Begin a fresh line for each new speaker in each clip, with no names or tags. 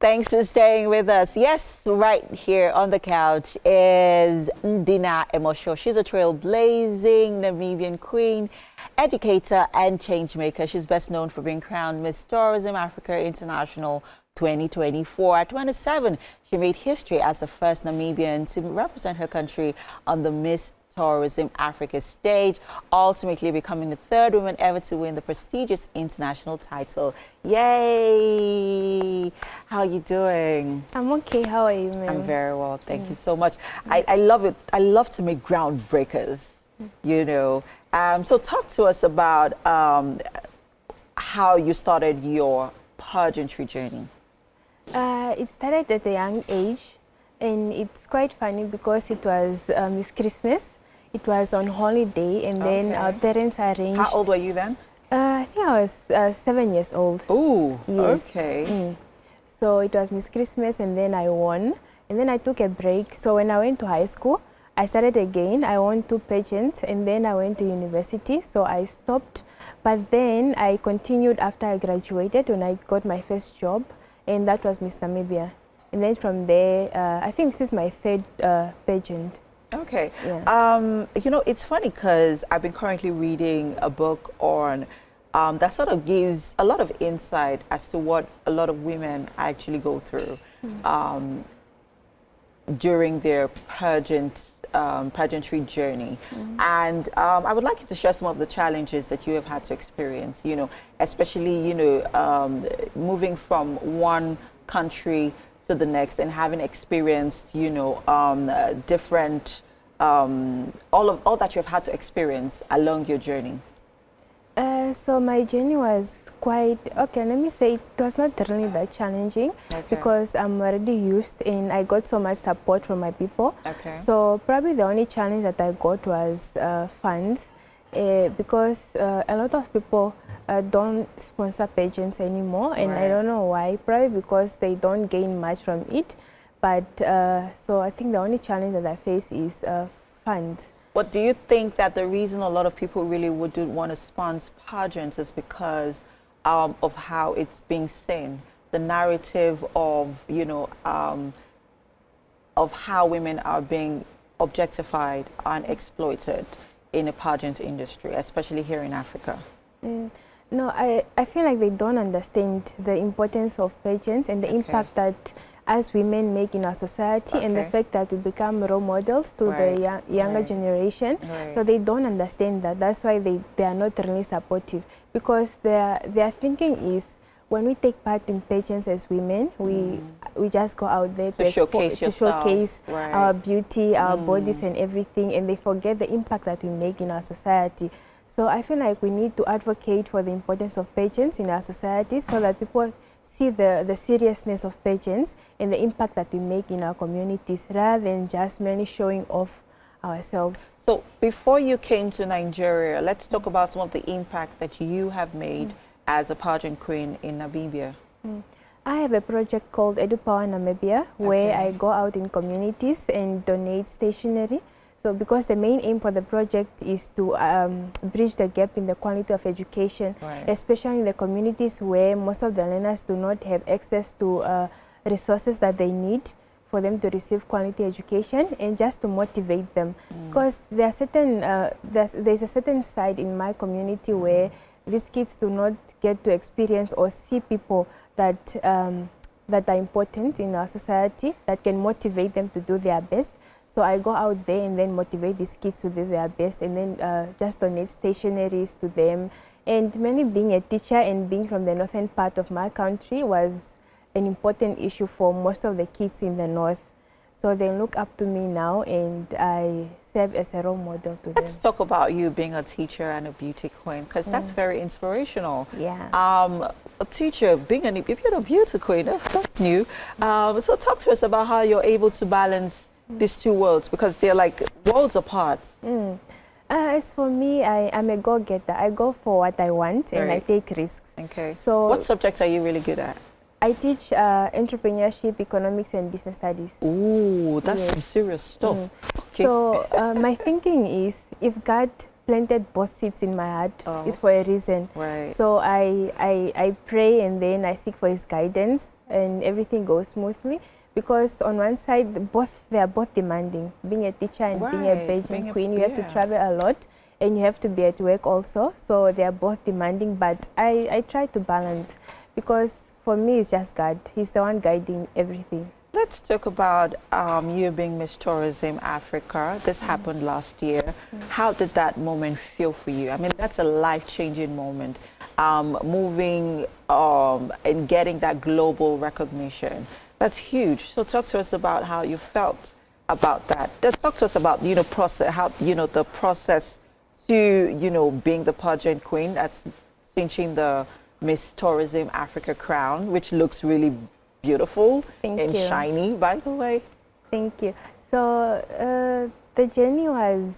Thanks for staying with us. Yes, right here on the couch is Ndina Emosho. She's a trailblazing Namibian queen, educator, and changemaker. She's best known for being crowned Miss Tourism Africa International 2024. At 27, she made history as the first Namibian to represent her country on the Miss Tourism Africa stage, ultimately becoming the third woman ever to win the prestigious international title. Yay! How are you doing?
I'm okay. How are you, ma'am?
I'm very well. Thank you so much. I love it. I love to make groundbreakers, you know. So talk to us about how you started your pageantry journey.
It started at a young age, and it's quite funny because it was Miss Christmas. It was on holiday, and then our parents arranged.
How old were you then?
I think I was 7 years old.
Oh,
yes.
Okay.
So it was Miss Christmas, and then I won. And then I took a break. So when I went to high school, I started again. I won 2 pageants, and then I went to university. So I stopped. But then I continued after I graduated when I got my first job, and that was Miss Namibia. And then from there, I think this is my 3rd pageant.
Okay.
Yeah.
You know, it's funny because I've been currently reading a book on that sort of gives a lot of insight as to what a lot of women actually go through during their pageantry journey. And I would like you to share some of the challenges that you have had to experience, you know, especially, you know, moving from one country to the next and having experienced, you know, different, all that you've had to experience along your journey.
So my journey was quite, okay, let me say it was not really that challenging because I'm already used and I got so much support from my people.
Okay.
So probably the only challenge that I got was funds because a lot of people don't sponsor pageants anymore, and I don't know why. Probably because they don't gain much from it. But so I think the only challenge that I face is funds.
What do you think that the reason a lot of people really would want to sponsor pageants is because of how it's being seen, the narrative of, you know, of how women are being objectified and exploited in the pageant industry, especially here in Africa?
No, I feel like they don't understand the importance of pageants and the impact that as women make in our society and the fact that we become role models to the younger generation. So they don't understand that. That's why they are not really supportive, because their thinking is when we take part in pageants as women, we just go out there to showcase our beauty, our bodies and everything, and they forget the impact that we make in our society. So I feel like we need to advocate for the importance of pageants in our society so that people see the seriousness of pageants and the impact that we make in our communities rather than just merely showing off ourselves.
So before you came to Nigeria, let's talk about some of the impact that you have made as a pageant queen in Namibia.
I have a project called EduPower Namibia where I go out in communities and donate stationery. So because the main aim for the project is to bridge the gap in the quality of education, especially in the communities where most of the learners do not have access to resources that they need for them to receive quality education, and just to motivate them. Because there are certain, there's a certain side in my community where these kids do not get to experience or see people that, that are important in our society that can motivate them to do their best. So I go out there and then motivate these kids to do their best, and then just donate stationeries to them. And mainly being a teacher and being from the northern part of my country was an important issue for most of the kids in the north. So they look up to me now, and I serve as a role model to them.
Let's talk about you being a teacher and a beauty queen, because that's very inspirational.
Yeah.
A teacher, being a beauty queen, that's new. So talk to us about how you're able to balance these two worlds, because they're like worlds apart.
As for me, I'm a go-getter. I go for what I want and I take risks.
Okay.
So
what subjects are you really good at?
I teach entrepreneurship, economics, and business studies.
Ooh, that's some serious stuff. Okay.
So my thinking is, if God planted both seeds in my heart, it's for a reason. So I pray, and then I seek for His guidance and everything goes smoothly. Because on one side, they are both demanding. Being a teacher and being a pageant queen, you have to travel a lot, and you have to be at work also. So they are both demanding, but I try to balance, because for me it's just God. He's the one guiding everything.
Let's talk about you being Miss Tourism Africa. This happened last year. How did that moment feel for you? I mean, that's a life-changing moment. Moving and getting that global recognition. That's huge. So talk to us about how you felt about that. Talk to us about, process, how, the process to, being the pageant queen, that's cinching the Miss Tourism Africa crown, which looks really beautiful and shiny, by the way.
Thank you. So the journey was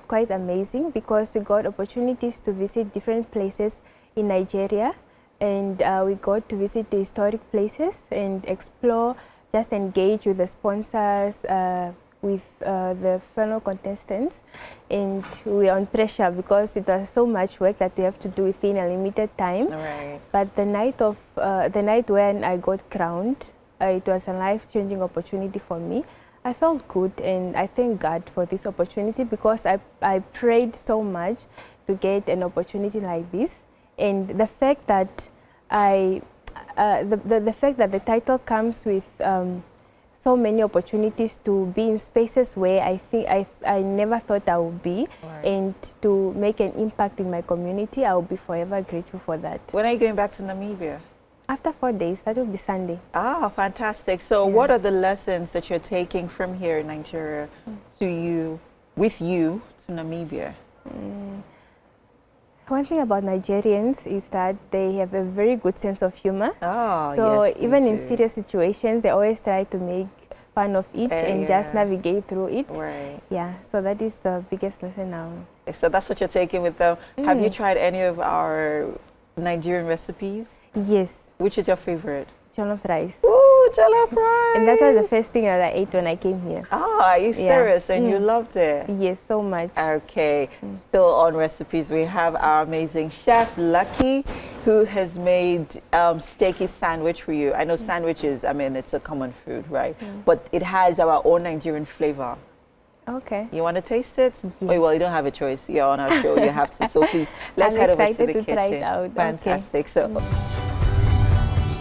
quite amazing, because we got opportunities to visit different places in Nigeria, and we got to visit the historic places and explore, just engage with the sponsors, with the fellow contestants, and we were on pressure because it was so much work that we have to do within a limited time.
Right.
But the night when I got crowned, it was a life-changing opportunity for me. I felt good, and I thank God for this opportunity, because I prayed so much to get an opportunity like this. And the fact that the fact that the title comes with so many opportunities to be in spaces where I never thought I would be, and to make an impact in my community, I will be forever grateful for that.
When are you going back to Namibia?
After 4 days, that will be Sunday.
Ah, fantastic. So what are the lessons that you're taking from here in Nigeria with you to Namibia?
One thing about Nigerians is that they have a very good sense of humor.
Oh,
so
yes,
even in serious situations, they always try to make fun of it and just navigate through it.
Right.
Yeah, so that is the biggest lesson now.
So that's what you're taking with them. Have you tried any of our Nigerian recipes?
Yes.
Which is your favorite?
Jollof rice.
Ooh, jollof rice!
And that was the first thing that I ate when I came here.
Oh, are you serious? And you loved it?
Yes, so much.
Okay, still on recipes, we have our amazing chef, Lucky, who has made steaky sandwich for you. I know sandwiches, I mean, it's a common food, right? But it has our own Nigerian flavor.
Okay.
You want to taste it?
Yes.
Oh, well, you don't have a choice. You're on our show. You have to. So please, let's head over to the kitchen.
Try it out.
Fantastic.
Okay.
So.